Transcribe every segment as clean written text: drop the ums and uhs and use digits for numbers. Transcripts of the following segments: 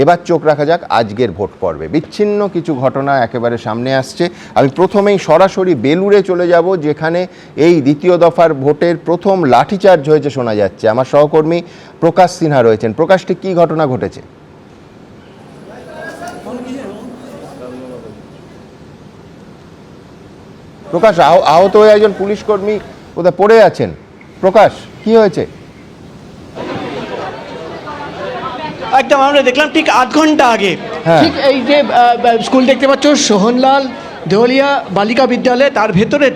এবার চোখ রাখা যাক আজকের ভোট পর্বে। বিচ্ছিন্ন কিছু ঘটনা একেবারে সামনে আসছে। আমি প্রথমেই সরাসরি বেলুড়ে চলে যাব, যেখানে এই দ্বিতীয় দফার ভোটের প্রথম লাঠিচার্জ হয়েছে শোনা যাচ্ছে। আমার সহকর্মী প্রকাশ সিনহা রয়েছেন। প্রকাশ, ঠিক কী ঘটনা ঘটেছে? প্রকাশ, আহত হয়ে একজন পুলিশ কর্মী কোথায় পড়ে আছেন। প্রকাশ, কি হয়েছে? একদম আমরা দেখলাম ঠিক আধ ঘন্টা আগে, ঠিক এই যে স্কুল দেখতে পাচ্ছ সোহনলাল দেওয়ালিয়া বালিকা বিদ্যালয়, তার ভেতরে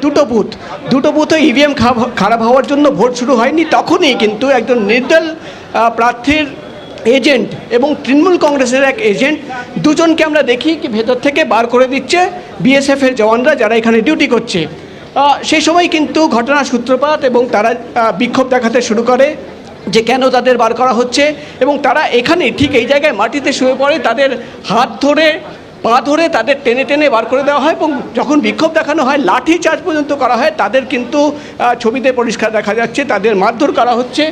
দুটো বুথে ইভিএম খারাপ হওয়ার জন্য ভোট শুরু হয়নি। তখনই কিন্তু একজন নির্দল প্রার্থীর এজেন্ট এবং তৃণমূল কংগ্রেসের এক এজেন্ট, দুজনকে আমরা দেখি কি ভেতর থেকে বার করে দিচ্ছে বিএসএফের জওয়ানরা, যারা এখানে ডিউটি করছে। সেই সময় কিন্তু ঘটনার সূত্রপাত এবং তারা বিক্ষোভ দেখাতে শুরু করে যে কেন তাদের বার করা হচ্ছে, এবং তারা এখানে ঠিক এই জায়গায় মাটিতে শুয়ে পড়ে, তাদের হাত ধরে পা ধরে তাদের টেনে টেনে বার করে দেওয়া হয়, এবং যখন বিক্ষোভ দেখানো হয় লাঠি চার্জ পর্যন্ত করা হয়। তাদের কিন্তু ছবিতে পরিষ্কার দেখা যাচ্ছে তাদের মারধর করা হচ্ছে।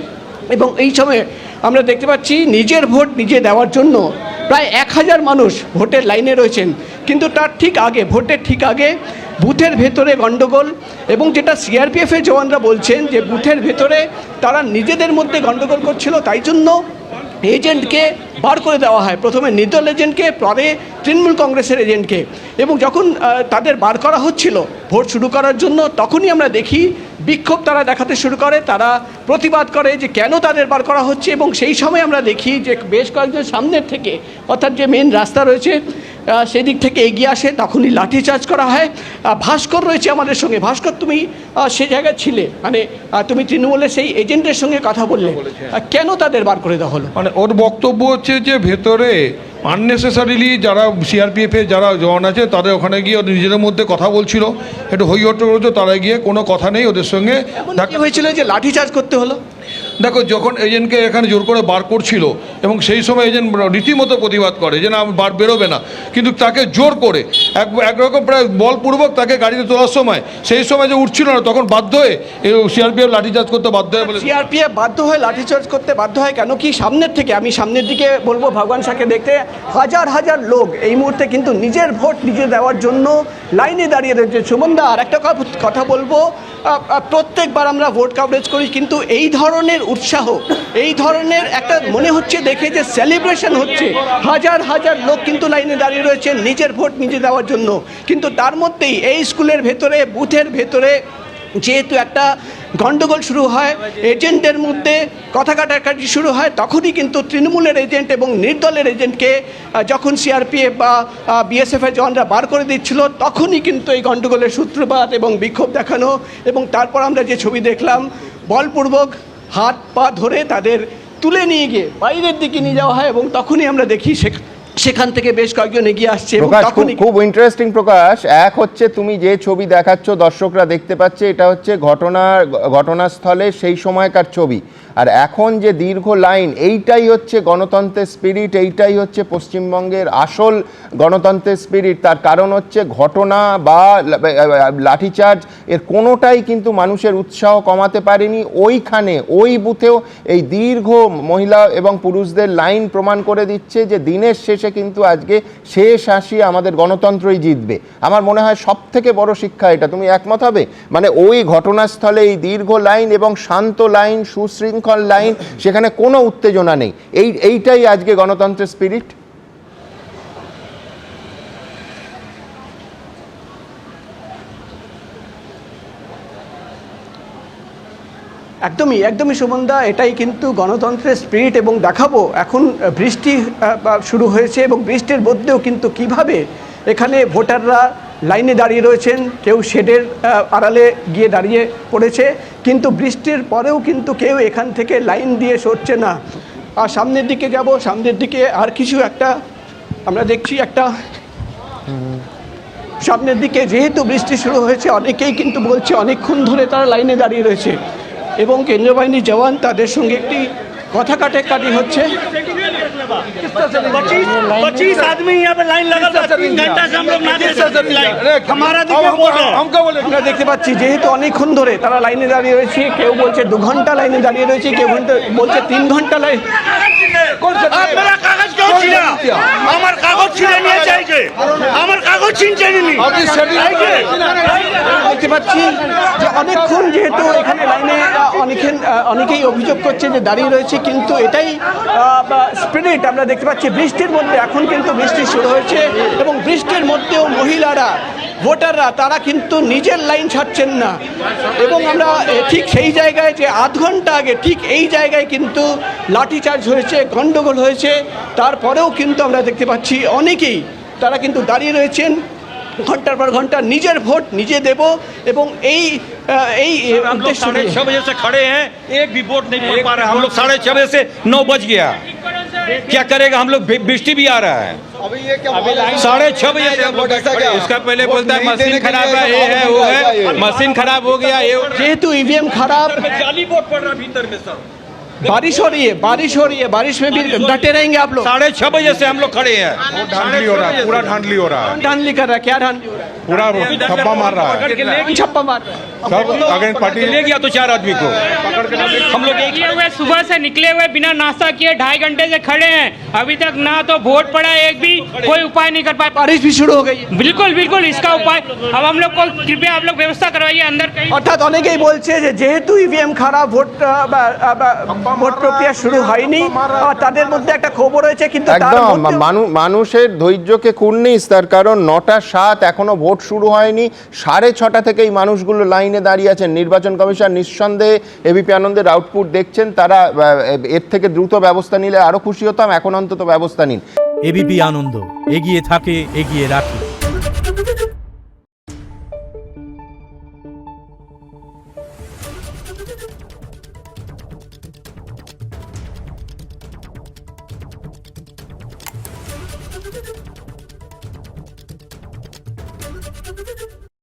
এবং এই সময়ে আমরা দেখতে পাচ্ছি নিজের ভোট নিজে দেওয়ার জন্য প্রায় 1000 মানুষ ভোটের লাইনে রয়েছেন। কিন্তু তার ঠিক আগে, ভোটের ঠিক আগে বুথের ভেতরে গণ্ডগোল, এবং যেটা সিআরপিএফের জওয়ানরা বলছেন যে বুথের ভেতরে তারা নিজেদের মধ্যে গণ্ডগোল করছিল, তাই জন্য এজেন্টকে বার করে দেওয়া হয়, প্রথমে নির্দল এজেন্টকে, পরে তৃণমূল কংগ্রেসের এজেন্টকে। এবং যখন তাদের বার করা হচ্ছিল ভোট শুরু করার জন্য, তখনই আমরা দেখি বিক্ষোভ তারা দেখাতে শুরু করে, তারা প্রতিবাদ করে যে কেন তাদের বার করা হচ্ছে। এবং সেই সময় আমরা দেখি যে বেশ কয়েকজন সামনের থেকে, অর্থাৎ যে মেন রাস্তা রয়েছে সেই দিক থেকে এগিয়ে আসে, তখনই লাঠিচার্জ করা হয়। ভাস্কর রয়েছে আমাদের সঙ্গে। ভাস্কর, তুমি সে জায়গায় ছিলে, মানে তুমি তৃণমূলের সেই এজেন্টের সঙ্গে কথা বললে, কেন তাদের বার করে দেওয়া হলো? মানে ওর বক্তব্য হচ্ছে যে ভেতরে আননেসেসারিলি যারা সিআরপিএফের যারা জওয়ান আছে তাদের ওখানে গিয়ে নিজেদের মধ্যে কথা বলছিল, একটু হই হট্টগোল করেছে, তারা গিয়ে কোনো কথা নেই ওদের সঙ্গে। দেখা হয়েছিল যে লাঠিচার্জ করতে হলো। দেখো, যখন এজেন্টকে এখানে জোর করে বার করছিল এবং সেই সময় এজেন্ট রীতিমতো প্রতিবাদ করে যে না বার বেরোবে না, কিন্তু তাকে জোর করে একরকম প্রায় বলপূর্বক তাকে গাড়িতে তোলার সময়, সেই সময় যে উঠছিল না, তখন বাধ্য হয়ে সিআরপিএফ লাঠিচার্জ করতে বাধ্য হয়। বলে সিআরপিএফ বাধ্য হয়ে লাঠিচার্জ করতে বাধ্য হয় কেন কি? সামনের থেকে, আমি সামনের দিকে বলবো ভগবান শাহকে দেখতে, হাজার হাজার লোক এই মুহূর্তে কিন্তু নিজের ভোট নিজে দেওয়ার জন্য লাইনে দাঁড়িয়ে রয়েছে। সুমনদা, আর একটা কথা বলবো, প্রত্যেকবার আমরা ভোট কভারেজ করি, কিন্তু এই ধরনের উৎসাহ, এই ধরনের একটা মনে হচ্ছে দেখে যে সেলিব্রেশন হচ্ছে, হাজার হাজার লোক কিন্তু লাইনে দাঁড়িয়ে রয়েছে নিজের ভোট নিজে দেওয়ার জন্য। কিন্তু তার মধ্যেই এই স্কুলের ভেতরে, বুথের ভেতরে যেহেতু একটা গণ্ডগোল শুরু হয়, এজেন্টের মধ্যে কথা কাটাকাটি শুরু হয়, তখনই কিন্তু তৃণমূলের এজেন্ট এবং নির্দলের এজেন্টকে যখন সিআরপিএফ বা বিএসএফের জওয়ানরা বার করে দিচ্ছিল, তখনই কিন্তু এই গণ্ডগোলের সূত্রপাত এবং বিক্ষোভ দেখানো। এবং তারপর আমরা যে ছবি দেখলাম, বলপূর্বক হাত পা ধরে তাদের তুলে নিয়ে গিয়ে বাইরের দিকে নিয়ে যাওয়া হয়, এবং তখনই আমরা দেখি সেখান থেকে বেশ কয়েকজন এগিয়ে আসছে। খুব ইন্টারেস্টিং প্রকাশ। এক হচ্ছে তুমি যে ছবি দেখাচ্ছ, দর্শকরা দেখতে পাচ্ছে, এটা হচ্ছে ঘটনাস্থলে সেই সময়কার ছবি। আর এখন যে দীর্ঘ লাইন, এইটাই হচ্ছে গণতন্ত্রের স্পিরিট, এইটাই হচ্ছে পশ্চিমবঙ্গের আসল গণতন্ত্রের স্পিরিট। তার কারণ হচ্ছে ঘটনা বা লাঠিচার্জ এর কোনোটাই কিন্তু মানুষের উৎসাহ কমাতে পারেনি। ওইখানে ওই বুথেও এই দীর্ঘ মহিলা এবং পুরুষদের লাইন প্রমাণ করে দিচ্ছে যে দিনের শেষে কিন্তু আজকে শেষ হাসি আমাদের গণতন্ত্রই জিতবে। আমার মনে হয় সব থেকে বড় শিক্ষা এটা। তুমি একমত হবে? মানে ওই ঘটনাস্থলে এই দীর্ঘ লাইন এবং শান্ত লাইন, সুশৃঙ্খল লাইন, সেখানে কোনো উত্তেজনা নেই। এইটাই আজকে গণতন্ত্রের স্পিরিট। একদমই সুমনদা, এটাই কিন্তু গণতন্ত্রের স্পিরিট। এবং দেখাবো, এখন বৃষ্টি শুরু হয়েছে, এবং বৃষ্টির মধ্যেও কিন্তু কিভাবে এখানে ভোটাররা লাইনে দাঁড়িয়ে রয়েছেন, কেউ শেডের আড়ালে গিয়ে দাঁড়িয়ে পড়েছে, কিন্তু বৃষ্টির পরেও কিন্তু কেউ এখান থেকে লাইন দিয়ে সরছে না। আর সামনের দিকে যাব, সামনের দিকে আর কিছু একটা আমরা দেখছি, একটা সামনের দিকে যেহেতু বৃষ্টি শুরু হয়েছে, অনেকেই কিন্তু বলছে অনেকক্ষণ ধরে তারা লাইনে দাঁড়িয়ে রয়েছে, এবং কেন্দ্রীয় বাহিনীর জওয়ান তাদের সঙ্গে একটি কথা কাটাকাটি হচ্ছে। 25 आदमी यहाँ पे लाइन लगा था, 3 घंटा से हम लोग ना दे सकते लाइन, हमारा আমরা দেখতে পাচ্ছি যেহেতু অনেকক্ষণ ধরে তারা লাইনে দাঁড়িয়ে রয়েছে, কেউ বলছে 2 ঘন্টা লাইনে দাঁড়িয়ে রয়েছে, কেউ বলছে 3 ঘন্টা লাইন। দেখতে পাচ্ছি যে অনেকক্ষণ যেহেতু এখানে লাইনে অনেকেই অভিযোগ করছে যে দাঁড়িয়ে রয়েছে, কিন্তু এটাই স্পিরিট আমরা দেখতে পাচ্ছি। বৃষ্টির মধ্যে এখন কিন্তু বৃষ্টি শুরু হয়েছে এবং বৃষ্টির মধ্যেও মহিলারা, ভোটাররা তারা কিন্তু নিজের লাইন ছাড়ছেন না। এবং আমরা ঠিক সেই জায়গায় যে আধ ঘন্টা আগে ঠিক এই জায়গায় কিন্তু লাঠিচার্জ হয়েছে, গন্ডগোল হয়েছে, তারপরেও কিন্তু আমরা দেখতে পাচ্ছি অনেকেই তারা কিন্তু দাঁড়িয়ে রয়েছেন ঘন্টার পর ঘন্টা, নিজের ভোট নিজে দেব এবং এই উদ্দেশ্য নিয়ে। 6 बजे से खड़े हैं, एक भी वोट नहीं पड़ पा रहा है। हम लोग 6:30 से 9 बज गया, क्या करेगा? हम लोग बृष्टि भी आ रहा है। 6:30 बजे से हम लोग उसका पहले बोलता है मशीन खराब है, ये है वो है, मशीन खराब हो गया, ये যেহেতু ইভিএম খারাপ, जाली वोट पड़ रहा भीतर में सब। बारिश हो रही है, बारिश में भी डटे रहेंगे आप लोग? 6:30 बजे से हम लोग खड़े हैं। धांधली हो रहा है, पूरा धांधली हो रहा है, धांधली कर रहा है? क्या धांधली हो रहा है? पूरा छप्पा मार रहा है, कौन छप्पा मार रहा है? सब अगेंस्ट पार्टी ले गया तो 4 आदमी को। हम लोग एक निकले हुए, सुबह से निकले हुए बिना नाश्ता किए 2.5 घंटे से खड़े हैं, अभी तक ना तो वोट पड़ा, एक भी कोई उपाय नहीं कर पाए। बारिश भी शुरू हो गई है। बिल्कुल बिल्कुल इसका उपाय अब हम लोग को कृपया आप लोग व्यवस्था करवाइए अंदर कहीं। অর্থাৎ অনেকেই বলছে যে যেহেতু ইভিএম খারাপ, ভোট প্রক্রিয়া শুরু হয়নি, তাদের মধ্যে একটা খবর রয়েছে, কিন্তু তার একদম মধ্যেও- মানুষের ধৈর্যকে কুর্নিশ, তার কারণ 9টা 7 এখনো ভোট শুরু হয়নি, 6:30 থেকে এই মানুষগুলো লাইনে দাঁড়িয়ে আছেন। নির্বাচন কমিশন নিঃসন্দেহে এবিপি আনন্দের আউটপুট দেখছেন, তারা এর থেকে দ্রুত ব্যবস্থা নিলে আরো খুশি হতাম। এখন অন্তত ব্যবস্থা নিন। এবিপি আনন্দ, এগিয়ে থাকে, এগিয়ে রাখে।